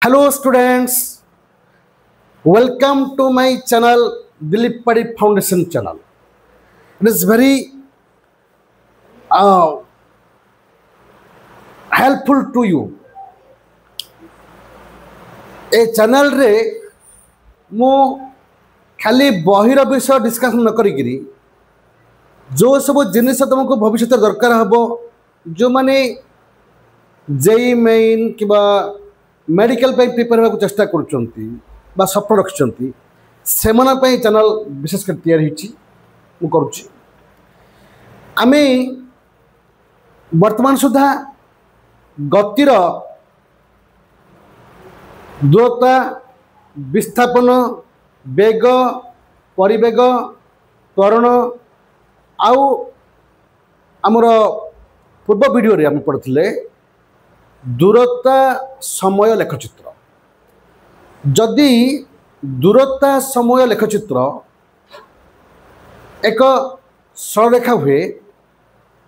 Hello students, welcome to my channel Dilip Paddy Foundation channel. It is very helpful to you. A channel रे मु खाली बहिर विषय discussion न करी जो सब जिनिस तुमको भविष्य दरकार हम जो माने जेई मेन कि मेडिकल प्रिपेयर होगा चेष्टा कर स्वप्न रखिंट से चैनल विशेषकर तैयारी आम वर्तमान सुधा गतिर दूरता विस्थापन बेग परिवेग त्वरण आउ आमर पूर्व वीडियो रे आम पढ़ते दूरता समय लेखचित्र जदि दूरता समय लेखचित्र एक सरलरेखा हुए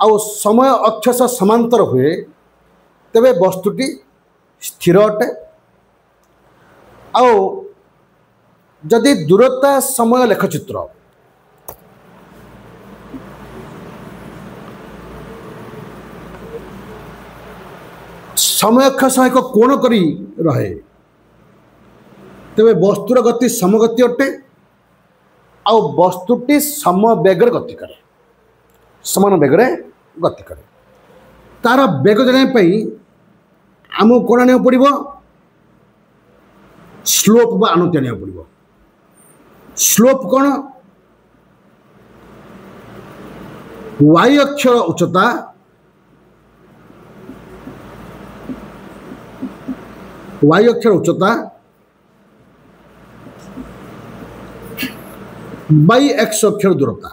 आउ समय अक्ष समांतर हुए तेबे वस्तुटी स्थिर अटे आउ जदि दूरता समय लेखचित्र समय अक्ष एक कोण करी रहे तेबे वस्तुर गति समगति अटे आउ वस्तुटी समवेगर गति करे समान बेगरे गति करे तार बेग जाना आमको कौन आने पड़ो स्लोप बा आनति आने पड़ो स्लोप कौन y अक्षर उच्चता y अक्षर उच्चता बाई x अक्षर दूरता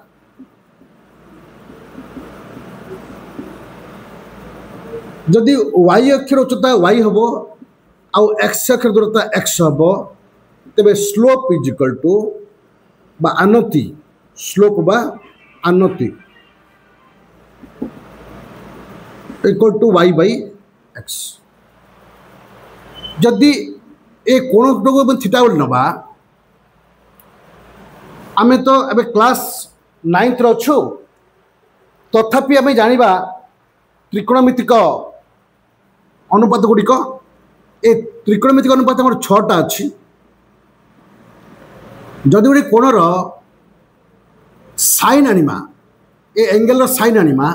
जदि y अक्षर उच्चता y हम आउ x अक्षर दूरता x हम तेबे स्लोप इज इक्वल टू बा आनति स्लोप बा आनति equal to y by x जदि ए कोण थीटा बोली नवा आमे तो अबे क्लास 9th रे अच्छु तथापि आमे जानिबा त्रिकोणमितिक अनुपात गुड़िक ए त्रिकोणमितिक अनुपात हमर 6टा अछि जदि गोटे कोणर साइन आनिमा ए एंगल रो साइन आनिमा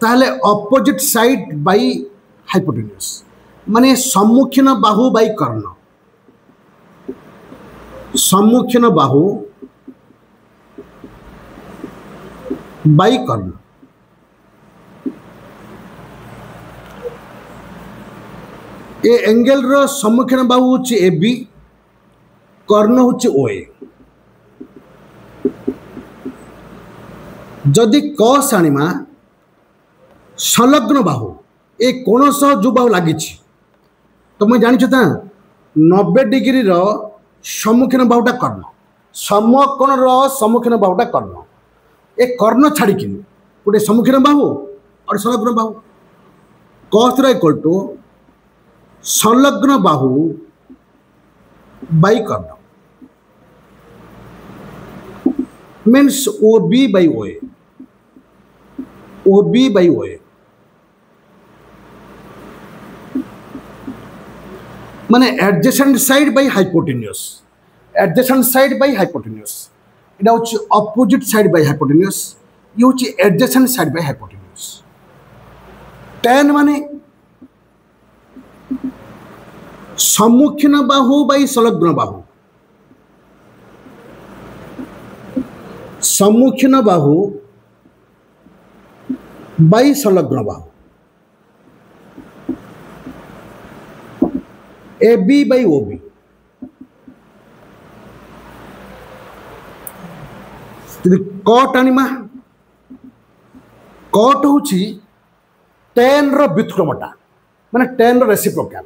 ताहले अपोजिट साइड बाई हाइपोटेन्यूज माने सम्मुखीन बाहु बाई कर्ण सम्मुखीन बाहु बाई कर्ण ए एंगल रो सम्मुखीन बाहु होची ए बी कर्ण होची ओ ए जदि कस आनिमा संलग्न बाहु ए कोण सह जो बाहु लगी तुम जानी 90 डिग्री रो सम्मुखीन बाहुटा कर्ण समकोण रो सम्मुखीन बाहुटा कर्ण ए कर्ण छाड़ी गोटे सम्मुखीन बाहु और संलग्न बाहु कस इक्वल टू संलग्न बाहु बाई कर्ण means O B by O A O B by O A माने adjacent side by hypotenuse adjacent side by hypotenuse इटा होची अपोजिट साइड बाई हाइपोटेन्यूज ये होची adjacent side by hypotenuse tan माने सम्मुखीन बाहु बाई संलग्न बाहु सम्मुखीन बाहु बाई संलग्न बाहु A B by O B cot आनिमा कट होची tan रो व्युत्क्रमटा माने tan रो रेसिप्रोकल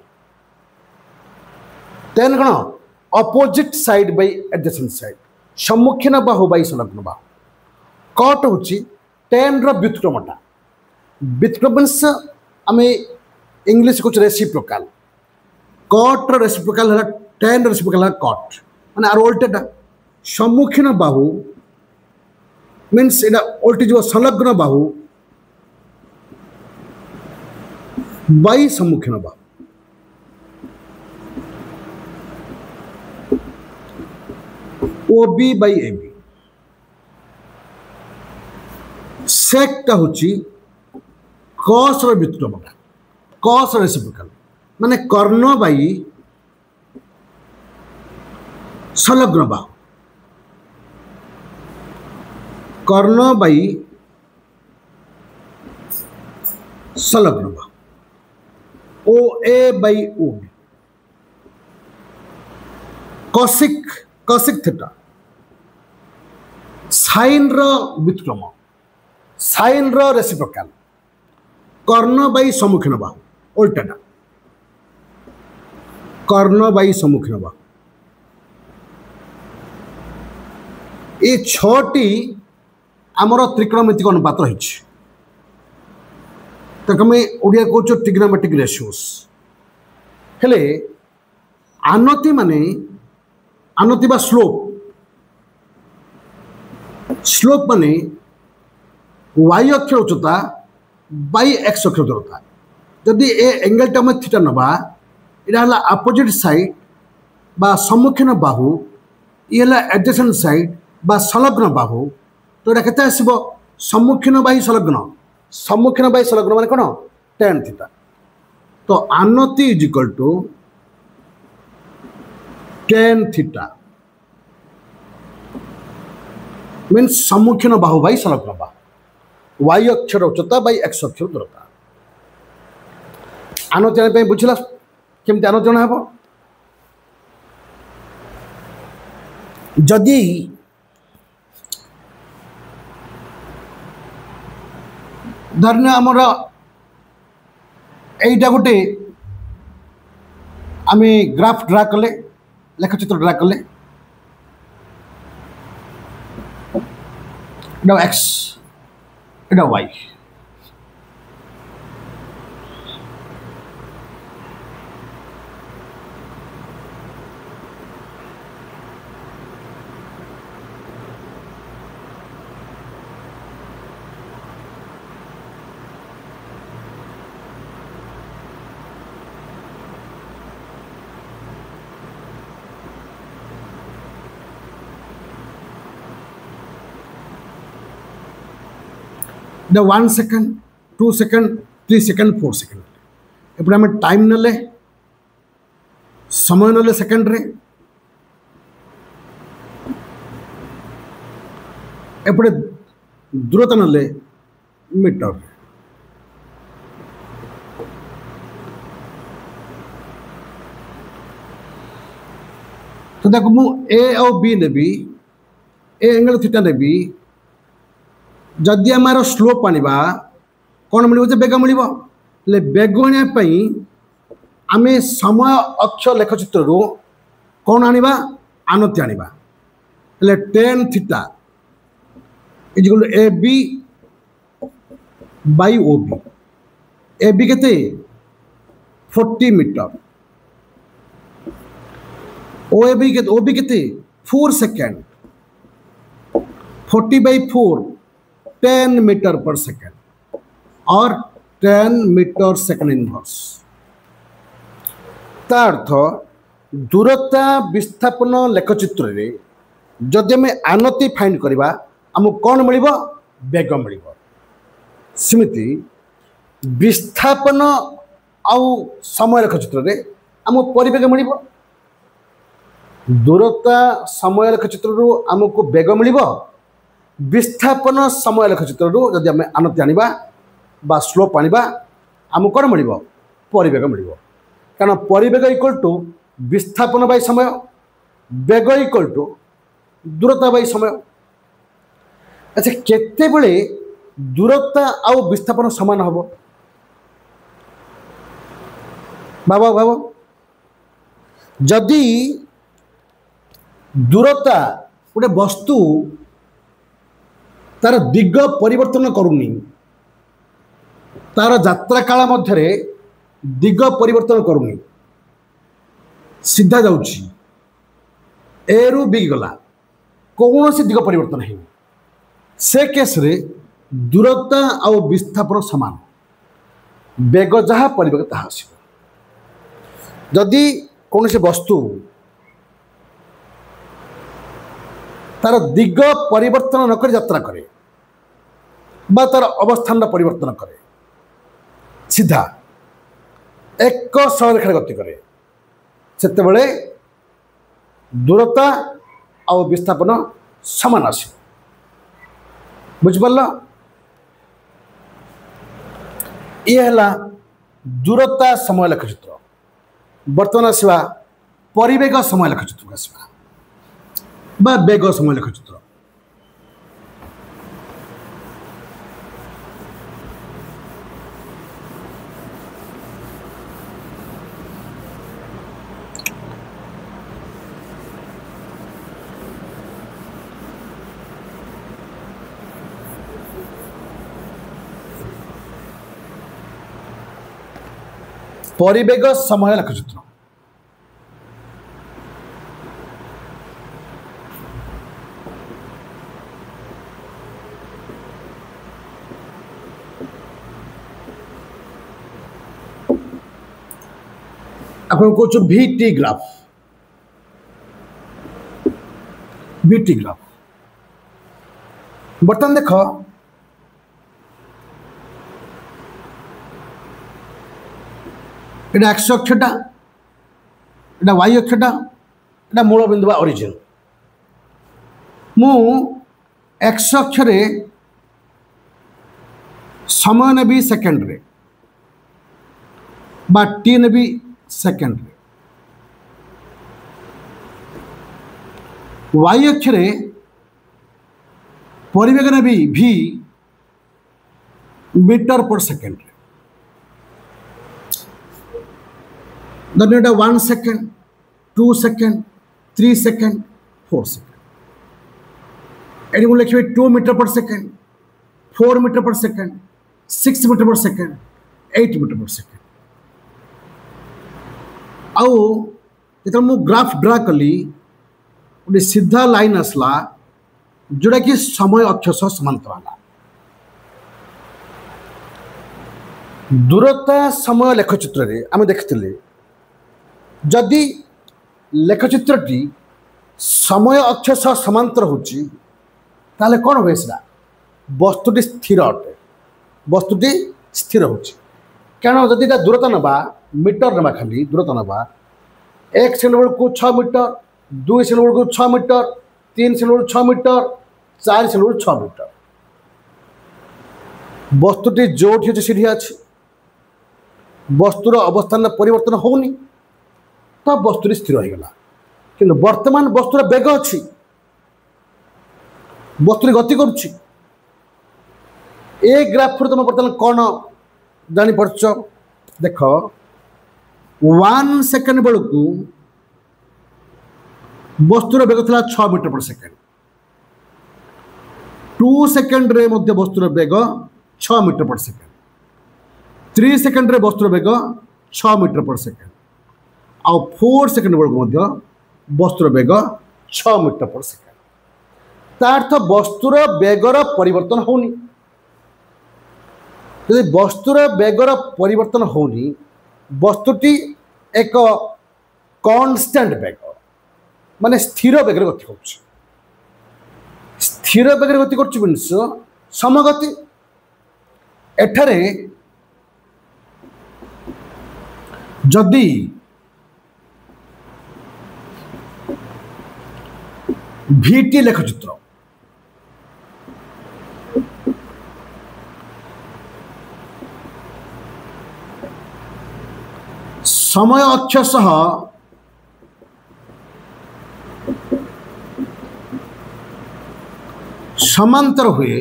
tan कौन opposite side by adjacent side सम्मुखीन बाहु बाई संलग्न बाहु कट होची tan रो व्युत्क्रमटा व्युत्क्रम मीन्स आम इंग्लिश कुछ रेसिप्रोकल कट रेसिप्रोकाल है टेन रेसिप्रोकाल है कट माने आर उल्टेटा सम्मुखीन बाहु मीन्स एटा उल्टी जो संलग्न बाहु बाई सम्मुखीन बाहु ओबी बाई एबी सेकटा होची कस रो व्युत्क्रमटा कस रेसिप्रोकाल माने कर्ण बाई संलग्न बाहु कर्ण बाई संलग्न बाहु O A by O cosec cosec theta sine रो व्युत्क्रम साइन रो रेसिप्रोकाल कर्ण बाई सम्मुखीन बाहु उल्टाटा कर्ण बाई सम्मुखीन बाहु ये छटी आमर त्रिकोणमितिक अनुपात रही ओडिया कौच ट्रिग्नोमेट्रिक रेशियोस हेले आनति माने आनति बा स्लोप स्लोप माने y अक्ष उच्चता बाई x अक्ष दूरता जदि ए एंगलटा में थीटा नबा इडा हला अपोजिट साइड बा सम्मुखीन बाहु ये हला एडजेसेंट साइड बा संलग्न बाहु तो एटा केते आसीबो सम्मुखीन बाई संलग्न माने कोन tan थीटा तो आनति is equal to tan theta means सम्मुखीन बाहु बाई संलग्न बाहु y अक्षर उच्चता बाई x अक्षर दूरता आनोचन पे बुझला केमती आनोचन हेबो जदि धरने आमर एटा गोटे आम ग्राफ ड्रा कले लेखचित्र ड्रा कले एटा एक्स एटा Y the 1 second 2 second 3 second 4 second एपटे आम टाइम नले समय नले सेकेंड रे एपटे दूरता नले मीटर तो देखो मु ए और बी नेबी ए एंगल थीटा नेबी जदि आमार स्लोप आनिबा कौन मिल बेग मिले बेग आम समय अक्ष लेखचित्र कौन आनिबा आनति आनिबा tan theta is equal to A B by O B A B केते 40 मीटर ओ बी केते 4 सेकेंड 40 बाई 4 10 मीटर पर सेकेंड और 10 मीटर सेकेंड इनवर्स ता अर्थ दूरता विस्थापन लेखचित्र रे जदि आम आनति फाइंड करवा आमको कौन मिल बेग मिल सेमती विस्थापन आउ समय लेखचित्र रे आम परिवेग मिल दूरता समय लेखचित्र आमको बेग मिल विस्थापन समय लेखचित्र जदि आम आनति आनिबा बा स्लोप आनिबा आमको कौन मिल परिवेग मिल कारण परिवेग इक्वल टू विस्थापन बाई समय बेग इक्वल टू दूरता बाई समय अच्छा केते बेले दूरता आउ विस्थापन समान हम भाव भाव जदि दूरता गोटे वस्तु तार दिग परिवर्तन करूनी तार यात्रा काल मध्य दिग परिवर्तन करूनी सीधा जाऊँगी ए रु बी गला कौन सी दिग परिवर्तन है से केस रे दूरता आ विस्थापन सामान बेग जहाँ पड़े ताहा जदि कौन से वस्तु तार दिग परिवर्तन नक यात्रा करे बा तार अवस्थान परिवर्तन करे सीधा एक सरलरेखा गति करे सेते बेले दूरता आ विस्थापन सामान आस बुझिपार ये है दूरता समय लेखचित्र बर्तमान आसवा परिवेग समय लेखचित्र आसवा बा बेग समय लेखचित्र परिवेग समय लेखचित्र अपन कौच VT ग्राफ बर्तमान देख এটা एक्स अक्षटा এটা वाई अक्षटा এটা मूल बिंदु ओरिजिन मु एक्स अक्षरे समय नेबी सेकेंड रे बा टी नेबी सेकेंड रे वाई अक्षरे परिवेग नेबी भी मीटर पर सेकेंड रे then it 1 second 2 second 3 second 4 second and you like 2 meter per second 4 meter per second 6 meter per second 8 meter per second आउ जो मु ग्राफ ड्रा कली गोटे सीधा लाइन आसला जोड़ा कि समय अक्ष सह समांतर है दूरता समय लेखचित्र रे आम देखते जदि लेखचित्रटी समय अक्ष सह समांतर होची ताले कौन हुए सा वस्तुटी स्थिर अटे वस्तुटी स्थिर होची कारण जदि दूरता नवा मीटर नवा खाली दूरता नवा 1 सेकेंड बेलू 6 मीटर 2 सेकेंड बेलू 6 मीटर 3 सेकेंड बेलू 6 मीटर 4 सेकेंड बेलू 6 मीटर वस्तुटी जोठी अच्छे सीढ़ी अच्छी वस्तुर अवस्थान परिवर्तन होनी तो वस्तु स्थिर हो गला कि वर्तमान वस्तुर बेग अच्छी वस्तु गति करुच्ची ए ग्राफ तुम बर्तमान कौन जापारच देख 1 सेकेंड बेलू वस्तुर बेग था 6 मीटर पर सेकेंड 2 सेकेंड रे मध्य वस्तुर bag 6 metre per second 3 second रे वस्तुर बेग 6 मीटर पर सेकेंड आ 4 सेकेंड बेलू वस्तुर बेग 6 मीटर पर सेकेंड तार्थ वस्तुर बेगर परिवर्तन होनी यदि वस्तुर बेगर परिवर्तन होनी वस्तुटी एक कांस्टेंट बेग माने स्थिर बेगर गति कर स्थिर बेगर गति कर समगति एठारे जदि VT लेखचित्र समय अक्ष सह समांतर हुए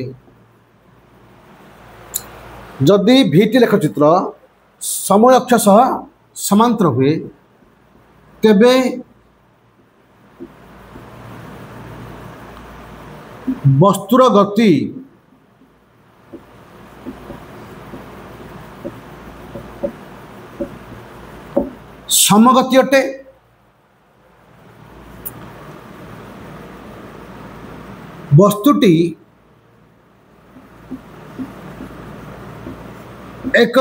जदि VT लेखचित्र समय अक्ष सह समांतर हुए तेबे वस्तुर गति समगति अटे वस्तुटी एक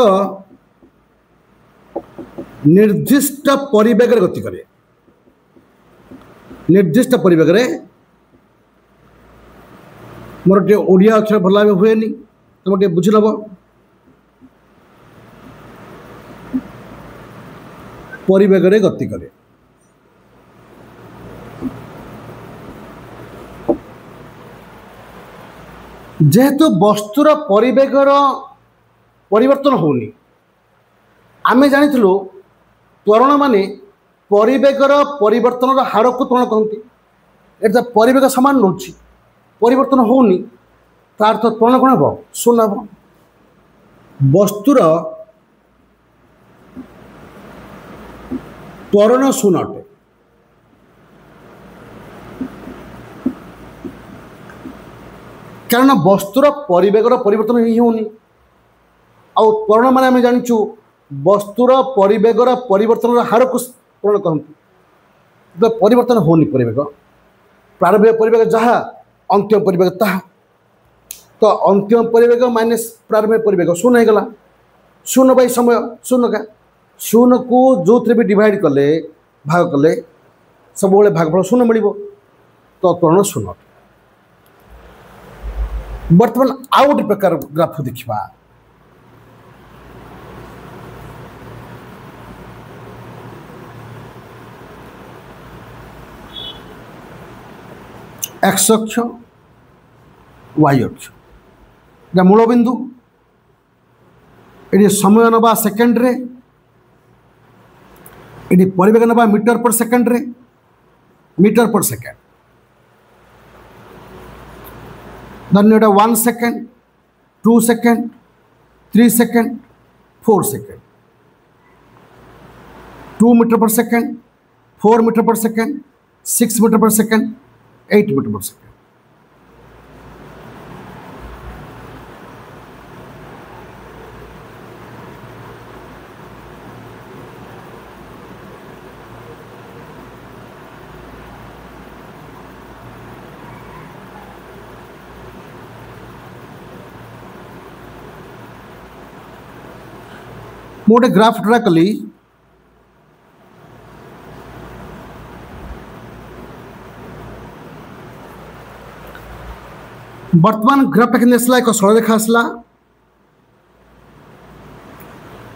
निर्दिष्ट परिवेग गति करे। निर्दिष्ट परिवेग मोर टे ओडिया अक्षर भल भाव हुए तुम टे बुझल परिवेग गति करे। जेहेतु वस्तुर परिवेगर परिवर्तन होनी आमे जानी त्वरण माने परिवेगर परिवर्तन हार को त्वरण कहती। एटा परिवेग समान रोचे परिवर्तन होनी तार तो त्वरण कौन हम शून्य हम। वस्तुर त्वरण शून्य अटे। कारण वस्तुर परिवेगर परिवर्तन ही होनी आउ त्वरण माने आम जाचु वस्तुर परिवेगर परिवर्तन हार को त्वरण कहते। परिवर्तन होनी परिवेग प्रारंभिक परिवेग जहाँ अंतिम परिवेग ताहा तो अंतिम परिवेग माइनस प्रारंभिक परिवेग शून्य होगला। शून्य बाई समय शून्य का शून्य को जो थे भी डिवाइड कले भाग कले सब भागफल शून्य मिल तो त्वरण शून्य। बर्तमान आउ गोटे प्रकार ग्राफ देखा एक्स अक्ष वाई अक्ष मूल बिंदु ये समय नवा सेकेंड रे ये परिवेग नवा मीटर पर सेकेंड रे मीटर पर सेकेंड धन्य 1 second 2 second 3 second 4 second 2 metre per second 4 metre per second 6 metre per second 8 metre per second. मोटे ग्राफ ड्रा कली वर्तमान ग्राफ के एक सरलरेखा आसला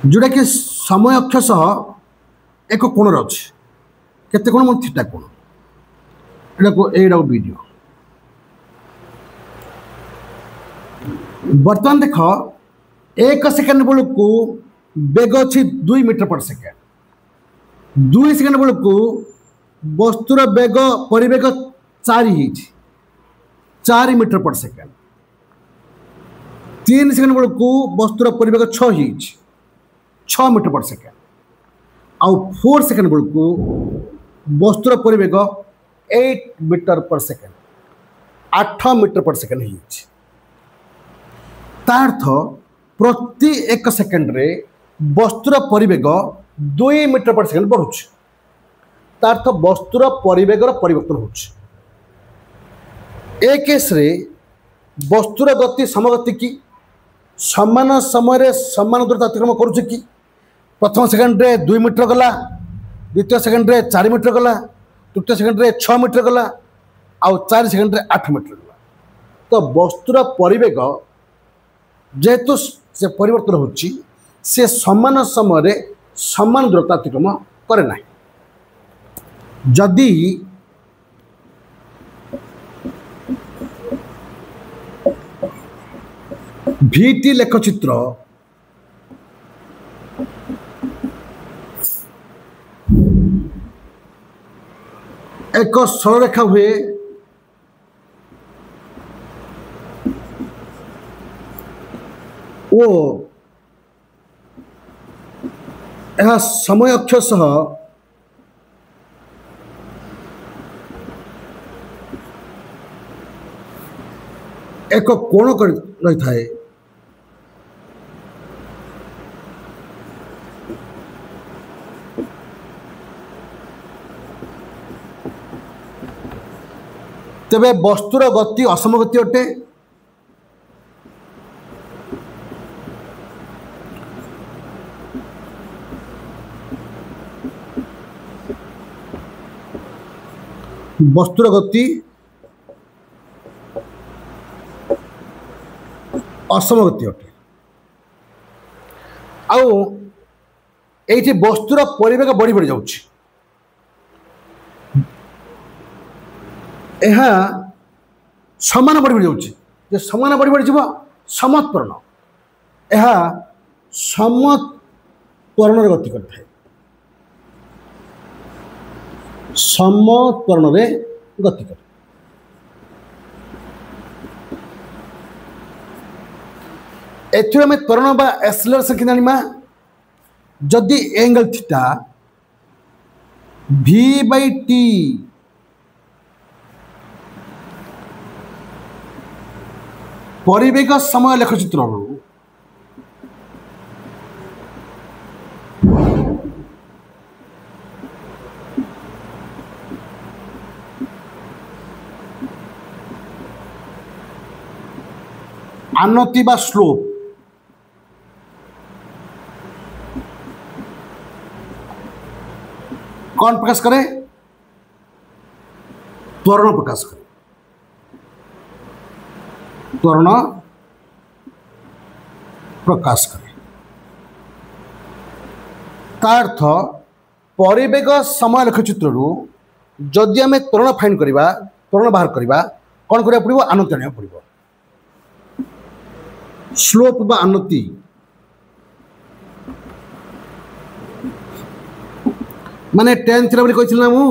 जोटा कि समय अक्ष सह एक कोण अच्छे केते कोण मन थीटा कोण एटा वीडियो वर्तमान देख 1 सेकेंड बेलू को बेग अच्छी 2 मीटर पर सेकेंड 2 सेकेंड बेलू को वस्तुर bag परिवेग 4 metre per second 3 second बेलू वस्तुर परिवेग 6 मीटर पर सेकेंड आउ 4 सेकेंड बेलू वस्तुर परिवेग 8 metre per second 8 metre per second तार्थ प्रति 1 सेकेंड रे वस्तुर परिवेग 2 मीटर पर सेकेंड बढ़ुଛି तार्थ वस्तुर परिवेगर परिवर्तन होଉଛି। ए केस रे वस्तुर गति समगति की समान समय समान दूरता अतिक्रम करुଛି कि प्रथम सेकेंड रे 2 मीटर गला द्वितीय सेकेंड रे 4 मीटर गला तृतीय सेकेंड रे 6 मीटर गला आउ 4 सेकेंड रे 8 मीटर गला। तो वस्तुर परिवेग जेहेतु से परिवर्तन होची से समान समय समान दूरता अतिक्रम करे ना। जदि भीटी लेखचित्र एक सरलरेखा हुए ओ यह समय अक्ष सह एक कोण रही थाए तेबे वस्तुर गति असमगति अटे। वस्तुर गति असमगति अटे। आउ ये वस्तुर परिवेग बढ़ी बढ़ी जाऊँ समान बढ़ी बढ़ी जाऊँ समान बढ़ी बढ़ी जीव समत्वरण यह समत्वरण गति करता समत्वरण गति कर एमें त्वरण बा एक्सेलरेशन कि जाना जदि एंगल थीटा v/t परिवेग समय लेखचित्र आनति बा स्लोप कौन प्रकाश करे त्वरण प्रकाश करे त्वरण प्रकाश करे तार्थ परिवेग समय लेखचित्र जदि आम त्वरण फाइंड करवा त्वरण बाहर करवा कौन करा पड़ो आनति आना पड़ो स्लोप बा आनति माने टेन थीटा बोली कहिथिला मु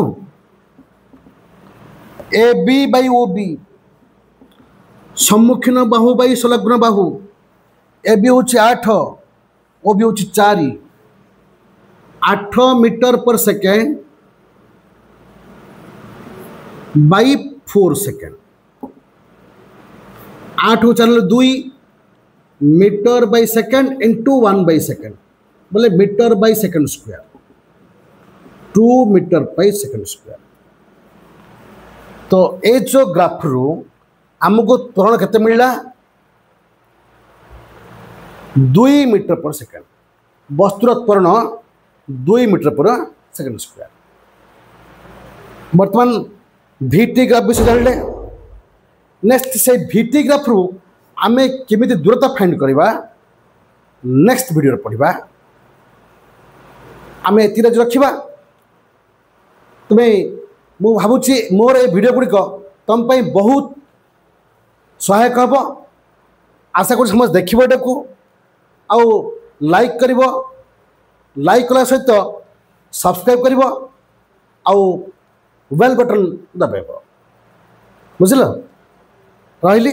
A B by O B सम्मुखीन बाहु बाई संलग्न बाहु ए बी हूँ 8 ओ बी हूँ 4 8 metre per second by 4 second 8 हूँ 4 2 metre by second into 1 by second बोले metre by second square 2 metre by second square. तो ये जो ग्राफ रू आमको त्वरण केते मिलला 2 मीटर पर सेकेंड वस्तुर त्वरण 2 मीटर पर सेकेंड स्क्वायर। बर्तमान VT ग्राफ विषय जानले नेक्स्ट से VT ग्राफ रू आमे केमिति दूरता फाइंड करवा नेक्स्ट वीडियो पढ़ा आमे एति रखिबा तुम्हें मु भावुची मोर ए वीडियो गुड़िक तुम बहुत सहायक हम आशा कर समस्त देखो एटा को आउ लाइक कर लाइक कला सहित सब्सक्राइब कर आउ बेल बटन दबाइब बुझल रही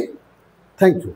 थैंक यू।